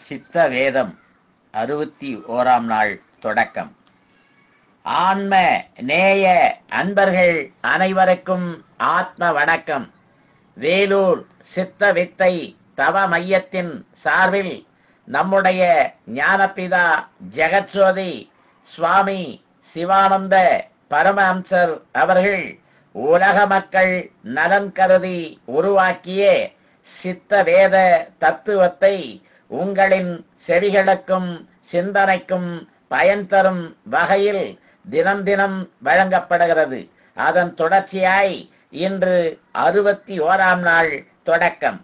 சித்த வேதம் 61ஆம் நாள் தொடக்கம். ஆன்ம நேய அன்பர்கள் அனைவருக்கும் ஆத்ம வணக்கம். வேலூர் சித்த வித்தை தவ மையத்தின் சார்பில் நம்முடைய ஞானபிதா ஜெகத்சோதி சுவாமி சிவானந்த பரமஹம்சர் அவர்கள் உலக மக்கள் நலன் கருதி உருவாக்கிய சித்த வேத தத்துவத்தை உங்களின் செவிகளுக்கும் சிந்தனைக்கும் பயன் தரும் வகையில் தினம் தினம் வழங்கப்படுகிறது. அதன் தொடர்ச்சியாய் இன்று 61ஆம் நாள் தொடக்கம்.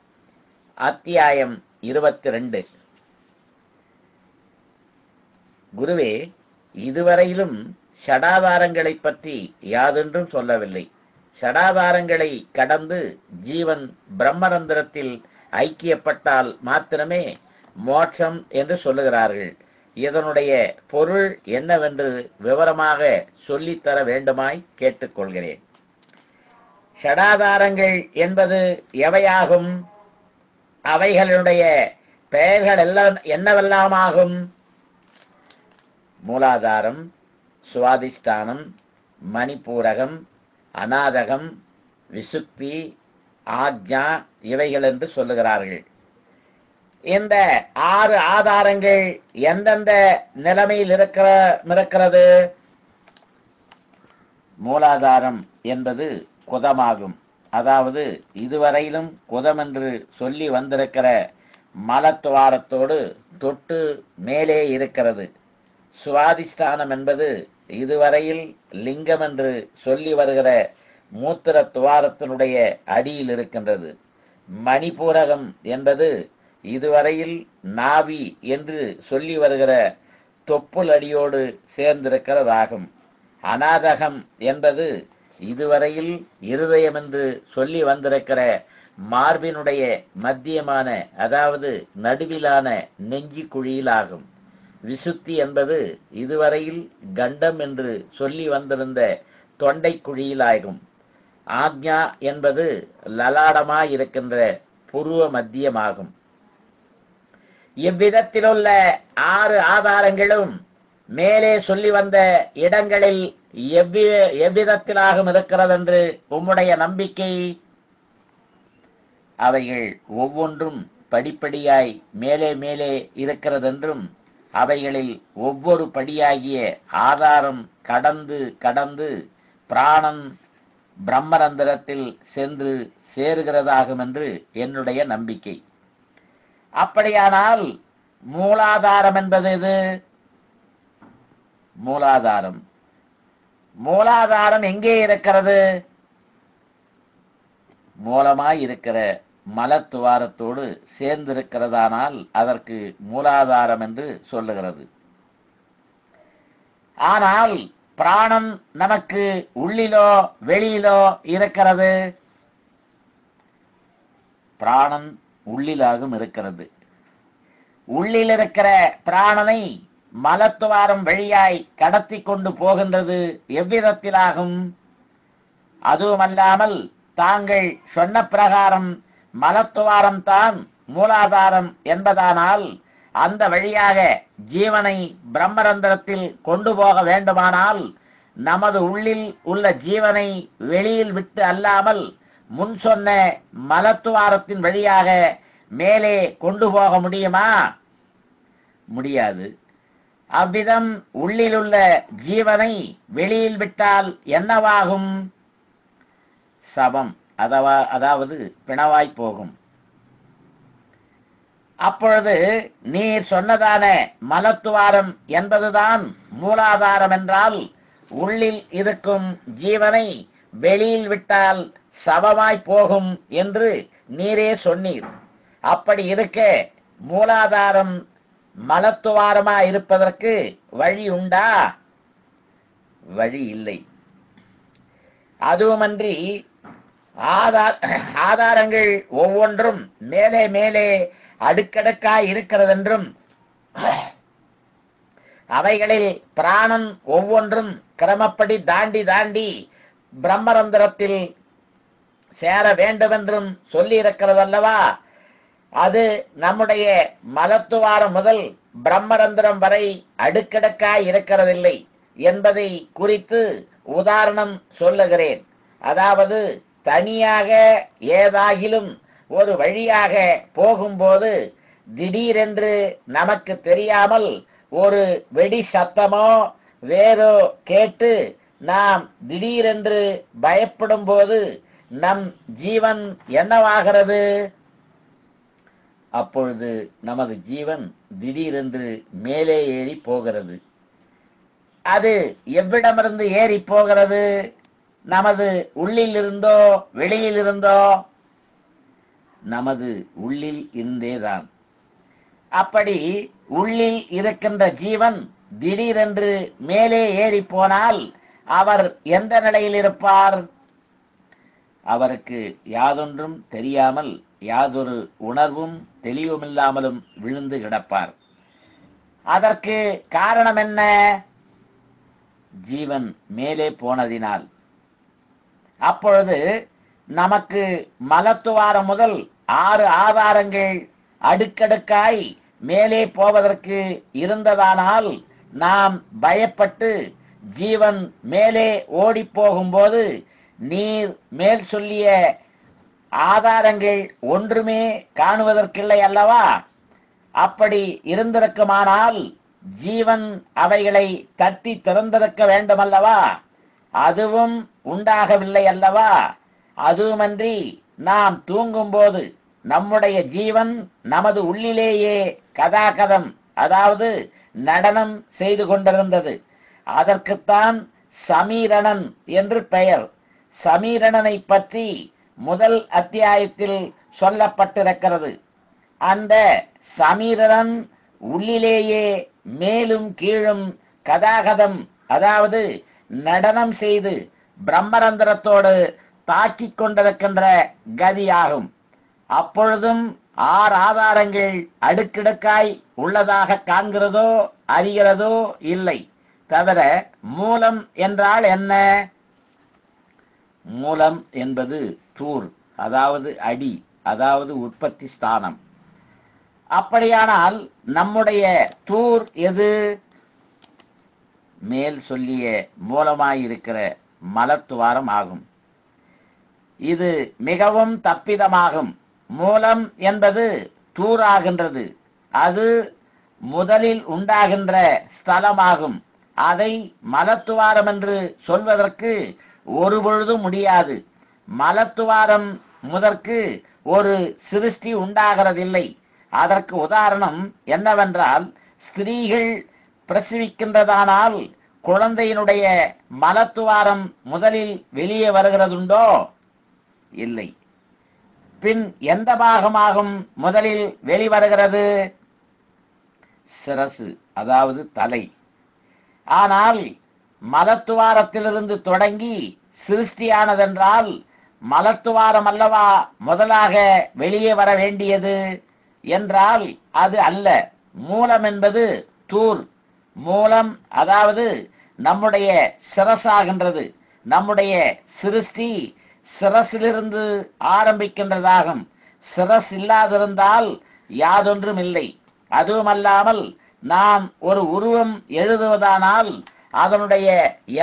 அத்தியாயம் 22. குருவே, இதுவரையிலும் ஷடாதாரங்களை பற்றி யாதொன்றும் சொல்லவில்லை. ஷடாதாரங்களை கடந்து ஜீவன் பிரம்மரந்திரத்தில் ஐக்கியப்பட்டால் மாத்திரமே மோட்சம் என்று சொல்லுகிறார்கள். இதனுடைய பொருள் என்னவென்று விவரமாக சொல்லித்தர வேண்டுமாய் கேட்டுக்கொள்கிறேன். ஷடாதாரங்கள் என்பது எவையாகும்? அவைகளுடைய பெயர்கள் எல்லாம் என்னவெல்லாமாகும்? மூலாதாரம், சுவாதிஷ்டானம், மணிப்பூரகம், அநாதகம், விசுக்தி, ஆக்ஞா இவைகள் என்று சொல்லுகிறார்கள். இந்த 6 ஆதாரங்கள் எந்தெந்த நிலைமையில் இருக்கிறது? மூலாதாரம் என்பது குதமாகும். அதாவது இதுவரையிலும் குதம் என்று சொல்லி வந்திருக்கிற மலத்துவாரத்தோடு தொட்டு மேலே இருக்கிறது. சுவாதிஷ்டானம் என்பது இதுவரையில் லிங்கம் என்று சொல்லி வருகிற மூத்திர துவாரத்தினுடைய அடியில் இருக்கின்றது. மணிப்பூரகம் என்பது இதுவரையில் நாவி என்று சொல்லி வருகிற தொப்புள் அடியோடு சேர்ந்திருக்கிறதாகும். அநாதகம் என்பது இதுவரையில் இருதயம் என்று சொல்லி வந்திருக்கிற மார்பினுடைய மத்தியமான, அதாவது நடுவிலான நெஞ்சி குழியிலாகும். விசுத்தி என்பது இதுவரையில் கண்டம் என்று சொல்லி வந்திருந்த தொண்டை குழியிலாகும். ஆக்ஞா என்பது லலாடமாயிருக்கின்ற புருவ மத்தியமாகும். இவ்விதத்திலுள்ள 6 ஆதாரங்களும் மேலே சொல்லி வந்த இடங்களில் எவ்விதத்திலாகும் இருக்கிறது என்று உம்முடைய நம்பிக்கை? அவைகள் ஒவ்வொன்றும் படிப்படியாய் மேலே மேலே இருக்கிறதென்றும் அவைகளில் ஒவ்வொரு படியாகிய ஆதாரம் கடந்து கடந்து பிராணன் பிரம்மரந்திரத்தில் சென்று சேருகிறதாகும் என்று என்னுடைய நம்பிக்கை. அப்படியானால் மூலாதாரம் என்பது எது? மூலாதாரம் எங்கே இருக்கிறது? மூலமாய் இருக்கிற மலத்துவாரத்தோடு சேர்ந்திருக்கிறதானால் அதற்கு மூலாதாரம் என்று சொல்லுகிறது. ஆனால் பிராணன் நமக்கு உள்ளிலோ வெளியிலோ இருக்கிறது? பிராணன் உள்ளிலாகும் இருக்கிறது. உள்ளில் இருக்கிற பிராணனை மலத்துவாரம் வழியாய் கடத்தி கொண்டு போகின்றது எவ்விதத்திலாகும்? அதுவுமல்லாமல் தாங்கள் சொன்ன பிரகாரம் மலத்துவாரம் தான் மூலாதாரம் என்பதானால் அந்த வழியாக ஜீவனை பிரம்மரந்திரத்தில் கொண்டு போக வேண்டுமானால் நமது உள்ளில் உள்ள ஜீவனை வெளியில் விட்டு அல்லாமல் முன் சொன்ன மலத்துவாரத்தின் வழியாக மேலே கொண்டு போக முடியுமா? முடியாது. அவ்விதம் உள்ளிலுள்ள ஜீவனை வெளியில் விட்டால் என்னவாகும்? சபம், அதாவது பிணவாய் போகும். அப்பொழுது நீர் சொன்னதான மலத்துவாரம் என்பதுதான் மூலாதாரம் என்றால் உள்ளில் இருக்கும் ஜீவனை வெளியில் விட்டால் சபமாய் போகும் என்று நீரே சொன்னீர். அப்படி இருக்க மூலாதாரம் மலத்துவாரமாய் இருப்பதற்கு வழி உண்டா? வழி இல்லை. அதுவுமன்றி ஆதாரங்கள் ஒவ்வொன்றும் மேலே மேலே அடுக்கடுக்காய் இருக்கிறதென்றும் அவைகளில் பிராணன் ஒவ்வொன்றும் கிரமப்படி தாண்டி தாண்டி பிரம்மரந்திரத்தில் சேர வேண்டுமென்றும் சொல்லி இருக்கிறதல்லவா? அது நம்முடைய மலத்துவாரம் முதல் பிரம்மரந்திரம் வரை அடுக்கடுக்காய் இருக்கிறதில்லை என்பதை குறித்து உதாரணம் சொல்லுகிறேன். அதாவது தனியாக ஏதாகிலும் ஒரு வழியாக போகும்போது திடீரென்று நமக்கு தெரியாமல் ஒரு வெடி சத்தமோ வேறோ கேட்டு நாம் திடீரென்று பயப்படும் போது நம் ஜீவன் என்னவாகிறது? அப்பொழுது நமது ஜீவன் திடீரென்று மேலே ஏறி போகிறது. அது எவ்விடமிருந்து ஏறி போகிறது? நமது உள்ளில் இருந்தோ வெளியில் இருந்தோ? நமது உள்ளில் இருந்தேதான். அப்படி உள்ளில் இருக்கின்ற ஜீவன் திடீரென்று மேலே ஏறி போனால் அவர் எந்த நிலையில் இருப்பார்? அவருக்கு யாதொன்றும் தெரியாமல் யாதொரு உணர்வும் தெளிவுமில்லாமலும் விழுந்து கிடப்பார். அதற்கு காரணம் என்ன? ஜீவன் மேலே போனதினால். அப்பொழுது நமக்கு மலத்துவாரம் முதல் 6 ஆதாரங்கள் அடுக்கடுக்காய் மேலே போவதற்கு இருந்ததானால் நாம் பயப்பட்டு ஜீவன் மேலே ஓடி போகும்போது நீர் மேல் சொல்லிய ஆதாரங்கள் ஒன்றுமே காணுவதற்கில்லை அல்லவா? அப்படி இருந்திருக்குமானால் ஜீவன் அவைகளை தட்டி திறந்திருக்க வேண்டுமல்லவா? அதுவும் உண்டாகவில்லை அல்லவா? அதுவுமன்றி நாம் தூங்கும்போது நம்முடைய ஜீவன் நமது உள்ளிலேயே கதாகதம், அதாவது நடனம் செய்து கொண்டிருந்தது. அதற்குத்தான் சமீரணன் என்று பெயர். சமீரணனை பற்றி முதல் அத்தியாயத்தில் சொல்லப்பட்டிருக்கிறது. அந்த சமீரணன் உள்ளிலேயே மேலும் கீழும் கதாகதம், அதாவது நடனம் செய்து பிரம்மரந்திரத்தோடு தாக்கிக் கொண்டிருக்கின்ற கதியாகும். அப்பொழுதும் 6 ஆதாரங்கள் அடுக்கடுக்காய் உள்ளதாக காண்கிறதோ அறிகிறதோ இல்லை. தவிர மூலம் என்றால் என்ன? மூலம் என்பது தூர், அதாவது அடி, அதாவது உற்பத்தி ஸ்தானம். அப்படியானால் நம்முடைய தூர் எது? மேல் சொல்லிய மூலமாயிருக்கிற மலத்துவாரம் ஆகும். இது மிகவும் தப்பிதமாகும். மூலம் என்பது தூராகின்றது. அது முதலில் உண்டாகின்ற ஸ்தலமாகும். அதை மலத்துவாரம் என்று சொல்வதற்கு ஒருபொழுதும் முடியாது. மலத்துவாரம் முதற்கு ஒரு சிருஷ்டி உண்டாகிறதில்லை. அதற்கு உதாரணம் என்னவென்றால், ஸ்திரீகள் பிரசவிக்கின்றதானால் குழந்தையினுடைய மலத்துவாரம் முதலில் வெளியே வருகிறதுண்டோ? இல்லை. பின் எந்த பாகமாகும் முதலில் வெளிவருகிறது? சிரசு, அதாவது தலை. ஆனால் மலத்துவாரத்திலிருந்து தொடங்கி சிருஷ்டியானதென்றால் மலத்துவாரம் அல்லவா முதலாக வெளியே வர வேண்டியது என்றால் அது அல்ல. மூலம் என்பது தூர். மூலம் அதாவது நம்முடைய சிரசாகின்றது. நம்முடைய சிருஷ்டி சிரசிலிருந்து ஆரம்பிக்கின்றதாகும். சிரஸ் இல்லாதிருந்தால் யாதொன்றும் இல்லை. அதுவுமல்லாமல் நாம் ஒரு உருவம் எழுதுவதானால் அதனுடைய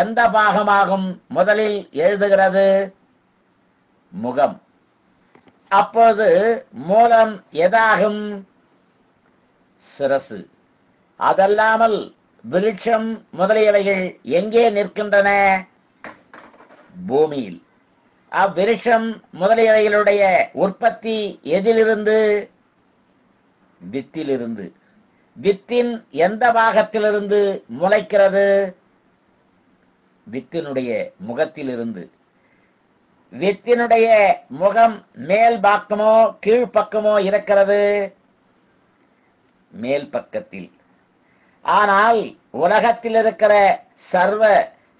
எந்த பாகமாகும் முதலில் எழுதுகிறது? முகம். அப்போது மூலம் எதாகும்? சிரசு. அதல்லாமல் விருட்சம் முதலியவைகள் எங்கே நிற்கின்றன? பூமியில். அவ்விருஷம் முதலியவைகளுடைய உற்பத்தி எதிலிருந்து? வித்திலிருந்து. வித்தின் எந்த பாகத்திலிருந்து முளைக்கிறது? வித்தினுடைய முகத்திலிருந்து. வித்தினுடைய முகம் மேல் பக்கமோ கீழ்ப்பக்கமோ இருக்கிறது? மேல் பக்கத்தில். ஆனால் உலகத்தில் இருக்கிற சர்வ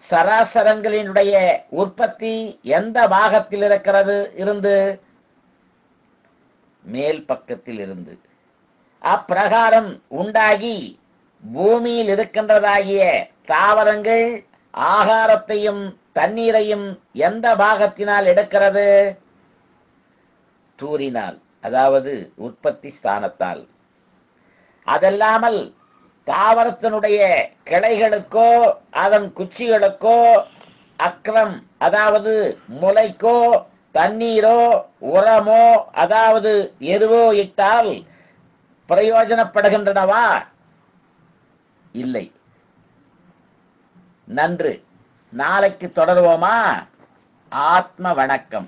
சராசரங்களினுடைய உற்பத்தி எந்த பாகத்தில் இருக்கிறது இருந்து? மேல் பக்கத்தில் இருந்து. அப்பிரகாரம் உண்டாகி பூமியில் இருக்கின்றதாகிய தாவரங்கள் ஆகாரத்தையும் தண்ணீரையும் எந்த பாகத்தினால் எடுக்கிறது? தூரினால், அதாவது உற்பத்தி ஸ்தானத்தால். அதல்லாமல் தாவரத்தினுடைய கிளைகளுக்கோ அதன் குச்சிகளுக்கோ அக்ரம் அதாவது முளைக்கோ தண்ணீரோ உரமோ அதாவது எருவோ இட்டால் பிரயோஜனப்படுகின்றனவா? இல்லை. நன்று. நாளைக்கு தொடருவோமா? ஆத்ம வணக்கம்.